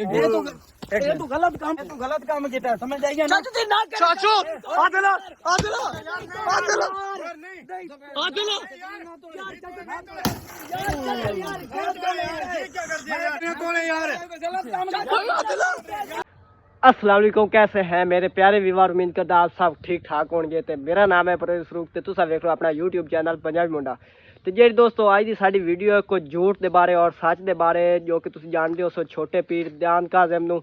ये तू गलत काम किया समझ जाएगा ना चाचू आदिला आदिला आदिला आदिला अस्सलाम वालेकुम, कैसे हैं मेरे प्यारे व्यूअर। उम्मीद करदा आप सब ठीक ठाक होंगे। ते मेरा नाम है परवेज़ फरूक ते तुसा वेख लो अपना यूट्यूब चैनल पंजाबी मुंडा। ते जेह्ड़ी दोस्तों अज दी साडी वीडियो है कोई झूठ दे बारे और सच दे बारे, जो कि तुसीं जानदे हो सो छोटे पीर दयान काज़म नूं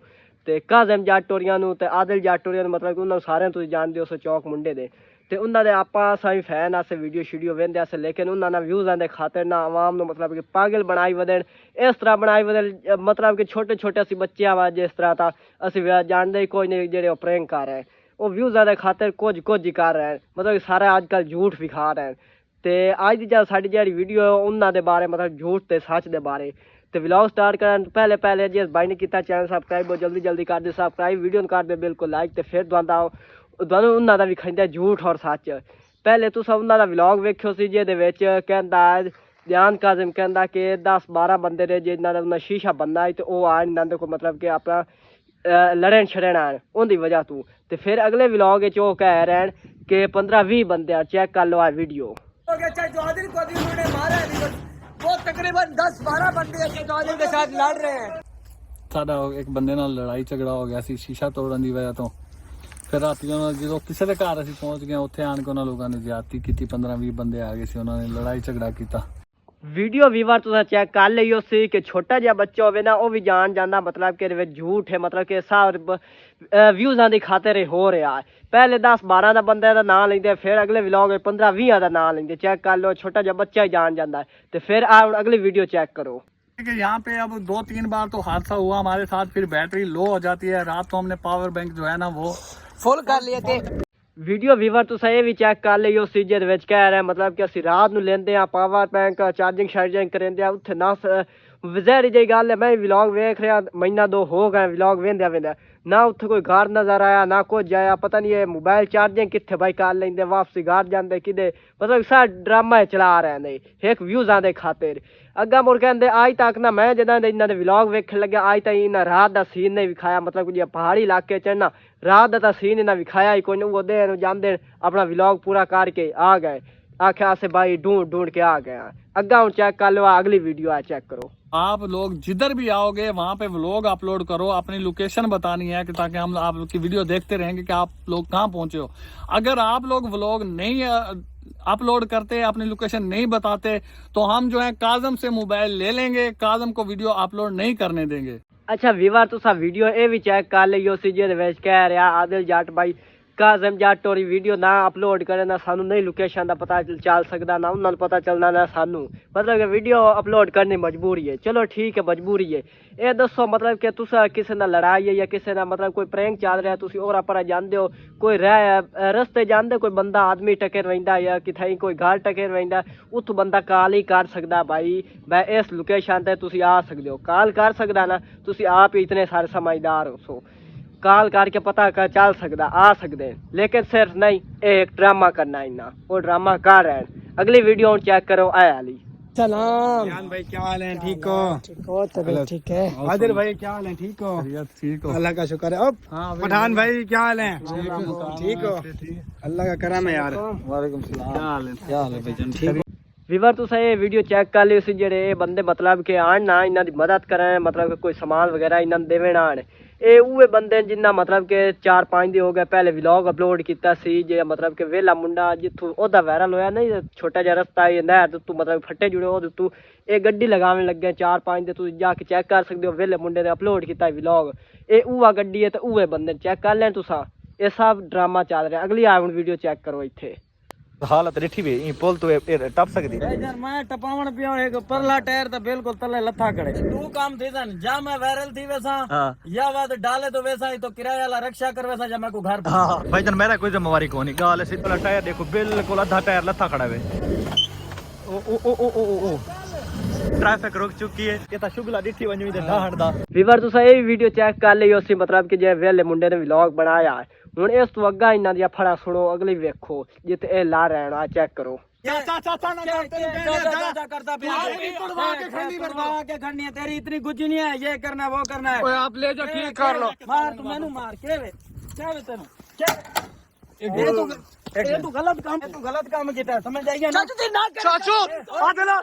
ते काज़म जट टोरियां नूं ते आदिल जट टोरियां नूं, मतलब कि उन्हां सारियां तुसीं जानदे हो सो चौक मुंडे दे। ते उन्हां दे आपां साईं फैन आसे वीडियो शीडियो वेंदे आसे, लेकिन उन्हां ना व्यूज़ां दे खातिर ना आवाम नूं मतलब कि पागल बनाई वदन, इस तरह बनाई वदन मतलब कि छोटे छोटे असीं बच्चे वा जिस तरह ता असीं जानदे ही कोई नहीं जेह्ड़े प्रैंक कर रहे हैं, वो व्यूज़ां दे खातिर कुछ ही कर रहे हैं, मतलब कि सारे अजकल झूठ विखा रहे हैं। ते अज दी साडी जेह्ड़ी वीडियो है उन्हां दे बारे मतलब झूठ ते सच दे बारे। तो व्लॉग स्टार्ट करन पहले जिस भाई ने किया चैनल सबसक्राइब जल्दी कर दे सबसक्राइब, वीडियो कर दे बिल्कुल लाइक, तो फिर दोनों उन्हां दा विखाइंदा झूठ और सच। पहले तुस उन्हां दा व्लॉग वेख्यो सी जेहदे विच कहंदा दयान काज़म कहंदा कि 10-12 बंदे ने जिन्हां दा उन्हां शीशा बनना है, तो वो आन इन्हां दे को मतलब कि अपना लड़न छड़न आन उनकी वजह तू। तो फिर अगले व्लॉग विच वो कह रहे हैं कि 15-20 बंदे चेक कर लो आ वीडियो। वो तकरीबन 10-12 बंदे चौधरी के साथ लड़ रहे हैं। साडा एक बंदे नाल लड़ाई झगड़ा हो गया सी शीशा तोड़न की वजह तो। फिर रात जो किसी के घर असीं पहुंच गए, उत्थे आन के उन्होंने लोगों ने ज्यादती की, 15-20 बंदे आ गए सी, उन्होंने लड़ाई झगड़ा किया। वीडियो व्यूअर तुसा चेक कर लियो सी कि छोटा जिहा बच्चा होवे ना वो भी जान जांदा मतलब कि इहदे विच झूठ है, मतलब कि सब व्यूज़ां दी खातिर हो रहा है। पहले 10-12 दा बंदे दा नाम लेंदे, फिर अगले व्लॉग 15-20 दा नाम लेंदे। चेक कर लो, छोटा जिहा बच्चा ही जान जांदा है। तो फिर अगली वीडियो चेक करो। यहाँ पे अब 2-3 बार तो हादसा हुआ हमारे साथ, फिर बैटरी लो हो जाती है। रात को हमने पावर बैंक जो है ना वो फुल कर लिए थे। वीडियो व्यूअर तुसा ये भी चेक कर लियो सी जेहदे विच कह रहे मतलब कि असीं रात नूं लेंदे आ पावर बैंक चार्जिंग शार्जिंग करेंदे आ, उत्थे ना वज़हरी जी गल है। मैं व्लॉग वेख रहा महीना 2 हो गए व्लॉग वेंदे ना उत्थे कोई घर नजर आया ना कुछ आया, पता नहीं ये मोबाइल चार्जिंग कित्थे भाई कर लेंदे वापसी घर जांदे किदे, मतलब सारा ड्रामा चला रहे ने एक व्यूज़ां दे खातिर। अग्गा मुड़ कहंदे आज तक ना मैं जदां दे इन्हां दे व्लॉग वेखन लग्या आज तक इन्हां रात दा सीन नहीं विखाया, मतलब कि पहाड़ी इलाके च ना रात दा सीन इन्हां विखाया ही कोई नहीं। वो दे जांदे अपना व्लॉग पूरा करके आ गए, आख्या से भाई ढूंढ के आ गए। अग्गा हुण चेक कर लो, अगली वीडियो है चेक करो। आप लोग जिधर भी आओगे वहाँ पे व्लॉग अपलोड करो, अपनी लोकेशन बतानी है कि ताकि हम आप लोग की वीडियो देखते रहेंगे कि आप लोग कहाँ पहुंचे हो। अगर आप लोग व्लॉग नहीं अपलोड करते, अपनी लोकेशन नहीं बताते, तो हम जो है काज़म से मोबाइल ले लेंगे, काज़म को वीडियो अपलोड नहीं करने देंगे। अच्छा व्यूअर तुसा वीडियो ये भी चेक कर लियो सी जेहदे विच कह रहा आदिल जट भाई काज़म जट टोरी वीडियो ना अपलोड करे ना सानू नहीं लोकेशन का पता चल सकता, ना उन्होंने पता चलना ना सानू, मतलब कि वीडियो अपलोड करनी मजबूरी है। चलो ठीक है मजबूरी है। ये दसो मतलब कि तुसा किसी ना लड़ाई है या किसी ना मतलब कोई प्रैंक चल रहा है, तुसी और पर जांदे हो, कोई रस्ते जांदे कोई बंदा आदमी टकर रहिंदा या किथाई कोई घर टकर रहिंदा, उत बंदा कॉल ही कर सकदा भाई मैं इस लोकेशन ते तुसी आ सकदे हो, कॉल कर सकदा ना। तुसी आप ही इतने सारे समझदार हो सो कॉल करके पता कर चल सकदा आ सकदे, लेकिन सिर्फ नहीं एक ड्रामा करना इन्ना वो ड्रामा कर रहे हैं। अगली वीडियो चेक करो आया अली। सलाम भाई, क्या हाल है? ठीक हो? तबीयत ठीक है? आदिल भाई क्या हाल है? ठीक हो? ठीक हो, अल्लाह का शुक्र है। पठान भाई क्या हाल है? ठीक हो? अल्लाह का करम है यार। वालेकुम सलाम, क्या हाल है भाईजान? ठीक। व्यूअर तुसा ये वीडियो चेक कर लियो सी जेडे बंदे मतलब कि आन ना इन्हां दी मदद करें, मतलब कि कोई सामान वगैरह इन्हां देवे ना आन। ये उहे बंदे जिन्ना मतलब कि 4-5 दिन हो गए पहले व्लॉग अपलोड किया सी जे मतलब कि वेला मुंडा जिथों ओदा वायरल होया नहीं, छोटा जिहा रस्ता है नहर तू मतलब फट्टे जुड़े ओदे तू ये गड्डी लगाने लगे 4-5 दिन, तुम जाके चेक कर सकते हो। वेले मुंडे ने अपलोड किया व्लॉग, ये उहा गड्डी है तो उहे बंदे चेक कर लें तुसा, ये सब ड्रामा चल रहा है। अगली आ वीडियो चेक करो इत्थे हालत रिठी भी ई पुल तो टप सकदी यार मैं टपावण पियो एक परला टायर तो बिल्कुल तले लथा खड़े तू काम थी सन जा मैं वायरल थी वैसा या बात डाले तो वैसा ही तो किराया वाला रक्षा कर वैसा जब मैं को घर हां भाईजान मेरा कोई जिम्मेवारी कोनी गाल से पहला टायर देखो बिल्कुल आधा टायर लथा खड़ा है। ओ ओ ओ ओ ओ ट्रैफिक रुक चुकी है, ये ता शुगला डिठी वंजवी दे ढाहड़ दा। व्यूअर तुसा ये वीडियो चेक कर लियो सी मतलब कि जे वेले मुंडे ने व्लॉग बनाया है। हुण इस तो अग्गा इन्हां दी फड़ा सुनो अगली वेखो जिथे ए ला रहना चेक करो। चाचा करता पिया पड़वा के खड़नी है तेरी इतनी गुज्जी नहीं है ये करना है वो करना है आप ले जाओ ठीक कर लो मार तू मैनू मार के वे क्या वे तेनू ये तू गलत काम किया समझ जाइए ना चाचू आदला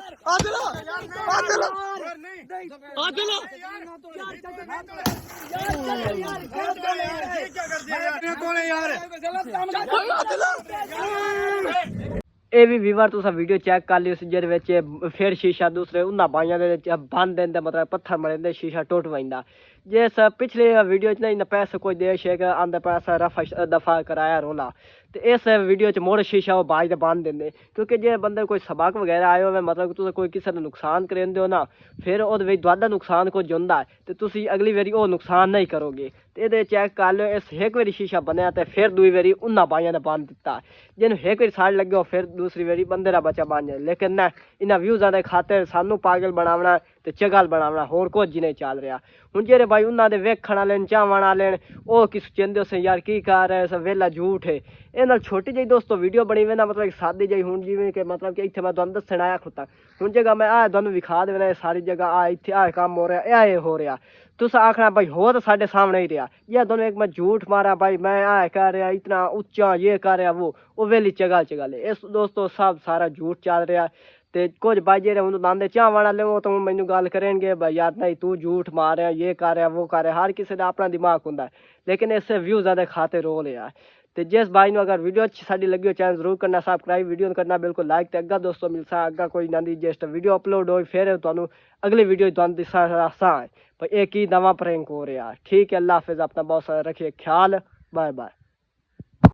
ਇਹ ਵੀ ਵੀਵਰ ਤੁਸੀਂ ਵੀਡੀਓ ਚੈੱਕ ਕਰ ਲਿਓ ਸੀ ਜਿਹਦੇ ਵਿੱਚ ਫਿਰ ਸ਼ੀਸ਼ਾ ਦੂਸਰੇ ਉਹਨਾਂ ਬਾਈਆਂ ਦੇ ਵਿੱਚ ਬੰਦ ਦਿੰਦੇ ਮਤਲਬ ਪੱਥਰ ਮਰੇ ਦੇ ਸ਼ੀਸ਼ਾ ਟੁੱਟ ਵੈਂਦਾ ਜਿਸ ਪਿਛਲੇ ਵੀਡੀਓ 'ਚ ਨਹੀਂ ਪੈਸੇ ਕੋਈ ਦੇ ਸ਼ੇਕ ਆਂਦਾ ਪੈਸਾ ਰਫਾ ਦਫਾ ਕਰਾਇਆ ਰੋਲਾ ਤੇ ਇਸ ਵੀਡੀਓ 'ਚ ਮੋੜ ਸ਼ੀਸ਼ਾ ਉਹ ਬਾਜ ਦੇ ਬੰਦ ਦਿੰਦੇ ਕਿਉਂਕਿ ਜੇ ਬੰਦੇ ਕੋਈ ਸਬਕ ਵਗੈਰਾ ਆਏ ਹੋਵੇ ਮਤਲਬ ਤੁਸੀਂ ਕੋਈ ਕਿਸੇ ਨੂੰ ਨੁਕਸਾਨ ਕਰਿੰਦੇ ਹੋ ਨਾ ਫਿਰ ਉਹਦੇ ਵਿੱਚ ਤੁਹਾਡਾ ਨੁਕਸਾਨ ਕੁਝ ਹੁੰਦਾ ਤੇ ਤੁਸੀਂ ਅਗਲੀ ਵਾਰੀ ਉਹ ਨੁਕਸਾਨ ਨਹੀਂ ਕਰੋਗੇ ਤੇ ਇਹਦੇ ਚੈੱਕ ਕਰ ਲਿਓ ਇਸ ਇੱਕ ਵਾਰੀ ਸ਼ੀਸ਼ਾ ਬਣਿਆ ਤੇ ਫਿਰ ਦੂਈ ਵਾਰੀ ਉਹਨਾਂ ਬਾਈਆਂ ਨੇ ਬੰਦ ਦਿੱਤਾ ਜਿਹਨੂੰ ਇੱਕ ਵਾਰੀ ਸਾੜ ਲੱਗਿਆ ਫਿਰ ਦੂਸਰੀ ਵਾਰੀ ਬੰਦੇ ਦਾ ਬੱਚਾ ਬਣ ਜਾਏ ਲੇਕਿਨ ਨਾ ਇਹਨਾਂ ਵਿਊਜ਼ਾਂ ਦੇ ਖਾਤਰ ਸਾਨੂੰ ਪਾਗਲ ਬਣਾਉਣਾ ਤੇ ਚਗਲ ਬਣਾਉਣਾ ਹੋਰ ਕੁਝ ਨਹੀਂ ਚੱਲ ਰਿਹਾ ਹੁਣ ਜਿਹੜੇ ਬਾਈ ਉਹਨਾਂ ਦੇ ਵੇਖਣ ਵਾਲੇ ਚਾਹਣ ਵਾਲੇ ਉਹ ਕਿਸ ਚੰਦੇ ਉਸੇ ਯਾਰ ਕੀ ਕਰ ਰਿਹਾ ਸਭ ਵੇਲਾ ਝੂਠ ਹੈ ਇਹ ਨਾਲ ਛੋਟੀ ਜਿਹੀ ਦੋਸਤੋ ਵੀਡੀਓ ਬਣੀ ਵੇ ਨਾ ਮਤਲਬ ਸਾਦੀ ਜਿਹੀ ਹੁਣ ਜਿਵੇਂ ਕਿ ਮਤਲਬ ਕਿ ਇੱਥੇ ਮੈਂ ਤੁਹਾਨੂੰ ਦੱਸਣ ਆਇਆ ਖੁੱਤਾ ਹੁਣ ਜਗ੍ਹਾ ਮੈਂ ਆ ਤੁਹਾਨੂੰ ਵਿਖਾ ਦੇਣਾ ਸਾਰੀ ਜਗ੍ਹਾ ਆ ਇੱਥੇ ਆ ਕੰਮ ਹੋ ਰਿਹਾ ਇਹ ਹੋ ਰਿਹਾ ਤੁਸੀਂ ਆਖਣਾ भाई हो तो साढ़े सामने ही रहा या दोनों एक मैं झूठ मारा भाई मैं आ कर रहा इतना उच्चा ये कर रहा वो वेली चगल है इस दोस्तों सब सारा झूठ चल रहा ते कुछ भाई जेरे उन्होंने दांदे चाह वाला ले वो तो मैनू गल करेंगे भाई यार नहीं तू झूठ मार रहा ये कर रहा वो कर रहा हर किसी का अपना दिमाग होंगे लेकिन इससे व्यू ज़्यादा खाते रोल है तो जिस भाई ने अगर वीडियो अच्छी साड़ी लगी हो चैनल जरूर करना सब्सक्राइब वीडियो करना बिल्कुल लाइक तो अगर दोस्तों मिलसा अगर कोई नंदी जस्ट वीडियो अपलोड हो फिर तुहानू अगली वीडियो तुहानू दिसा भाई एक ही नवा प्रैंक हो रहा ठीक है अल्लाह हाफिज़ अपना बहुत सारा रखिए ख्याल बाय बाय।